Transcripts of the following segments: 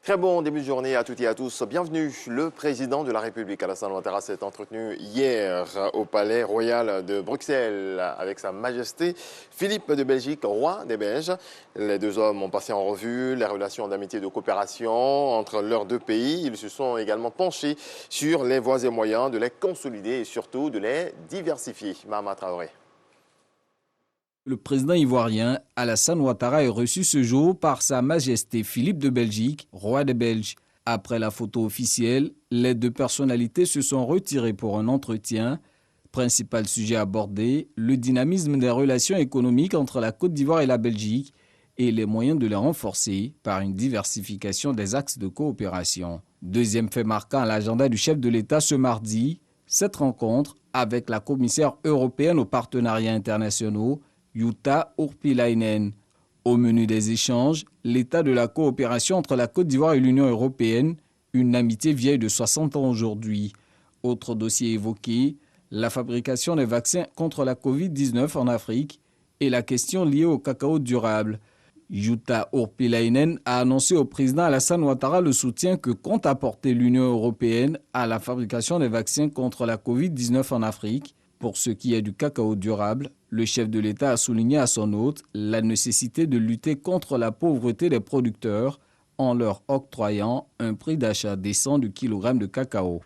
Très bon début de journée à toutes et à tous. Bienvenue. Le président de la République, Alassane Ouattara, s'est entretenu hier au Palais Royal de Bruxelles avec Sa Majesté Philippe de Belgique, roi des Belges. Les deux hommes ont passé en revue les relations d'amitié et de coopération entre leurs deux pays. Ils se sont également penchés sur les voies et moyens de les consolider et surtout de les diversifier. Mahama Traoré. Le président ivoirien Alassane Ouattara est reçu ce jour par Sa Majesté Philippe de Belgique, roi des Belges. Après la photo officielle, les deux personnalités se sont retirées pour un entretien. Principal sujet abordé, le dynamisme des relations économiques entre la Côte d'Ivoire et la Belgique et les moyens de les renforcer par une diversification des axes de coopération. Deuxième fait marquant à l'agenda du chef de l'État ce mardi, cette rencontre avec la commissaire européenne aux partenariats internationaux, Jutta Urpilainen. Au menu des échanges, l'état de la coopération entre la Côte d'Ivoire et l'Union européenne, une amitié vieille de 60 ans aujourd'hui. Autre dossier évoqué, la fabrication des vaccins contre la Covid-19 en Afrique et la question liée au cacao durable. Jutta Urpilainen a annoncé au président Alassane Ouattara le soutien que compte apporter l'Union européenne à la fabrication des vaccins contre la Covid-19 en Afrique. Pour ce qui est du cacao durable, le chef de l'État a souligné à son hôte la nécessité de lutter contre la pauvreté des producteurs en leur octroyant un prix d'achat décent du kilogramme de cacao.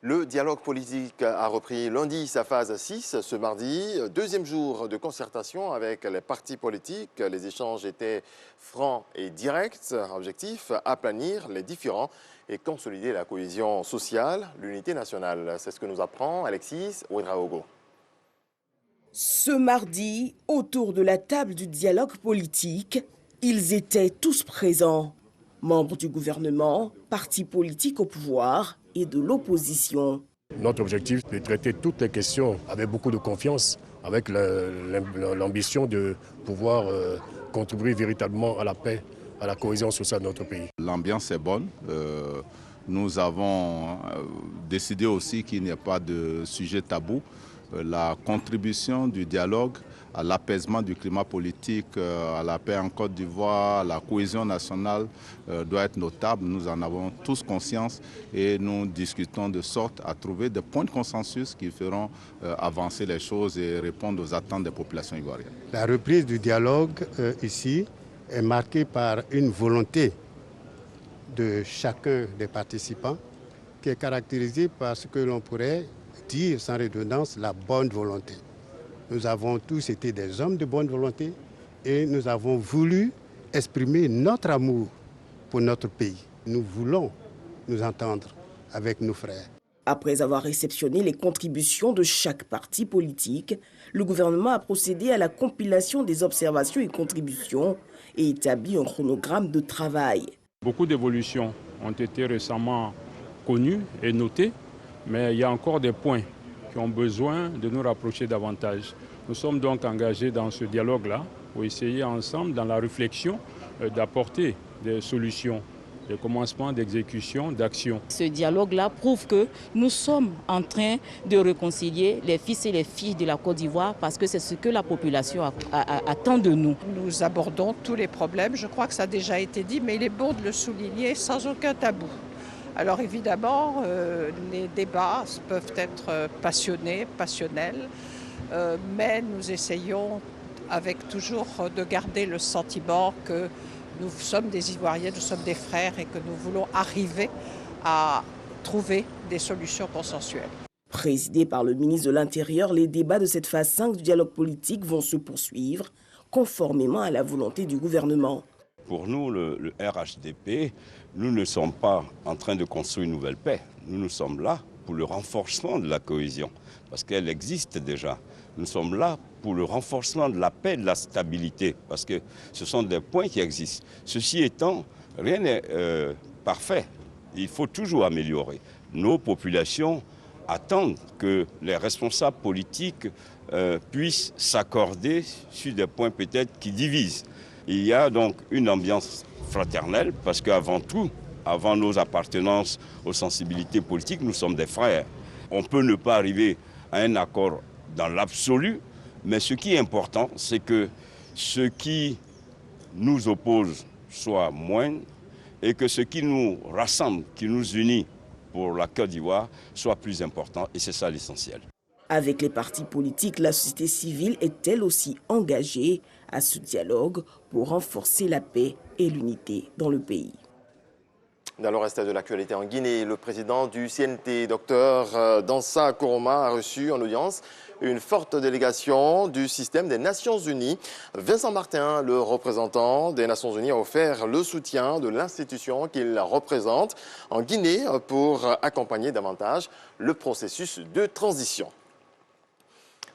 Le dialogue politique a repris lundi sa phase 6 ce mardi. Deuxième jour de concertation avec les partis politiques. Les échanges étaient francs et directs. Objectif, aplanir les différends et consolider la cohésion sociale, l'unité nationale. C'est ce que nous apprend Alexis Ouedraogo. Ce mardi, autour de la table du dialogue politique, ils étaient tous présents. Membres du gouvernement, partis politiques au pouvoir et de l'opposition. Notre objectif est de traiter toutes les questions avec beaucoup de confiance, avec l'ambition de pouvoir contribuer véritablement à la paix, à la cohésion sociale de notre pays. L'ambiance est bonne. Nous avons décidé aussi qu'il n'y ait pas de sujet tabou. La contribution du dialogue à l'apaisement du climat politique, à la paix en Côte d'Ivoire, à la cohésion nationale doit être notable. Nous en avons tous conscience et nous discutons de sorte à trouver des points de consensus qui feront avancer les choses et répondre aux attentes des populations ivoiriennes. La reprise du dialogue ici est marquée par une volonté de chacun des participants qui est caractérisée par ce que l'on pourrait dire sans redondance la bonne volonté. Nous avons tous été des hommes de bonne volonté et nous avons voulu exprimer notre amour pour notre pays. Nous voulons nous entendre avec nos frères. Après avoir réceptionné les contributions de chaque parti politique, le gouvernement a procédé à la compilation des observations et contributions et établi un chronogramme de travail. Beaucoup d'évolutions ont été récemment connues et notées, mais il y a encore des points qui ont besoin de nous rapprocher davantage. Nous sommes donc engagés dans ce dialogue-là pour essayer ensemble, dans la réflexion, d'apporter des solutions, des commencements d'exécution, d'action. Ce dialogue-là prouve que nous sommes en train de réconcilier les fils et les filles de la Côte d'Ivoire parce que c'est ce que la population attend de nous. Nous abordons tous les problèmes, je crois que ça a déjà été dit, mais il est bon de le souligner sans aucun tabou. Alors évidemment, les débats peuvent être passionnels, mais nous essayons avec toujours de garder le sentiment que nous sommes des Ivoiriens, nous sommes des frères et que nous voulons arriver à trouver des solutions consensuelles. Présidés par le ministre de l'Intérieur, les débats de cette phase 5 du dialogue politique vont se poursuivre conformément à la volonté du gouvernement. Pour nous, le RHDP, nous ne sommes pas en train de construire une nouvelle paix. Nous sommes là pour le renforcement de la cohésion, parce qu'elle existe déjà. Nous sommes là pour le renforcement de la paix et de la stabilité, parce que ce sont des points qui existent. Ceci étant, rien n'est parfait. Il faut toujours améliorer. Nos populations attendent que les responsables politiques puissent s'accorder sur des points peut-être qui divisent. Il y a donc une ambiance fraternelle parce qu'avant tout, avant nos appartenances aux sensibilités politiques, nous sommes des frères. On peut ne pas arriver à un accord dans l'absolu, Mais ce qui est important, c'est que ce qui nous oppose soit moindre et que ce qui nous rassemble, qui nous unit pour la Côte d'Ivoire soit plus important. Et c'est ça l'essentiel. Avec les partis politiques, la société civile est elle aussi engagée à ce dialogue pour renforcer la paix et l'unité dans le pays. Dans le reste de l'actualité en Guinée, le président du CNT, Dr Dansa Koroma, a reçu en audience une forte délégation du système des Nations Unies. Vincent Martin, le représentant des Nations Unies, a offert le soutien de l'institution qu'il représente en Guinée pour accompagner davantage le processus de transition.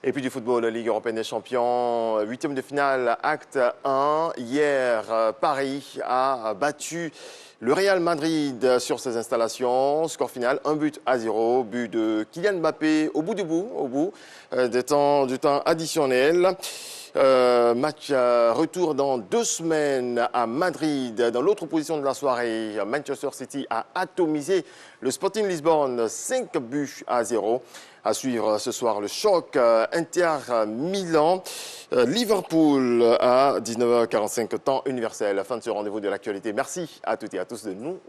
Et puis du football, la Ligue européenne des champions, 8e de finale, acte 1. Hier, Paris a battu le Real Madrid sur ses installations. Score final, 1-0. But de Kylian Mbappé au bout du temps additionnel. Match retour dans 2 semaines à Madrid. Dans l'autre position de la soirée, Manchester City a atomisé le Sporting Lisbonne 5-0. À suivre ce soir le choc Inter-Milan, Liverpool à 19h45 temps universel. Fin de ce rendez-vous de l'actualité. Merci à toutes et à tous de nous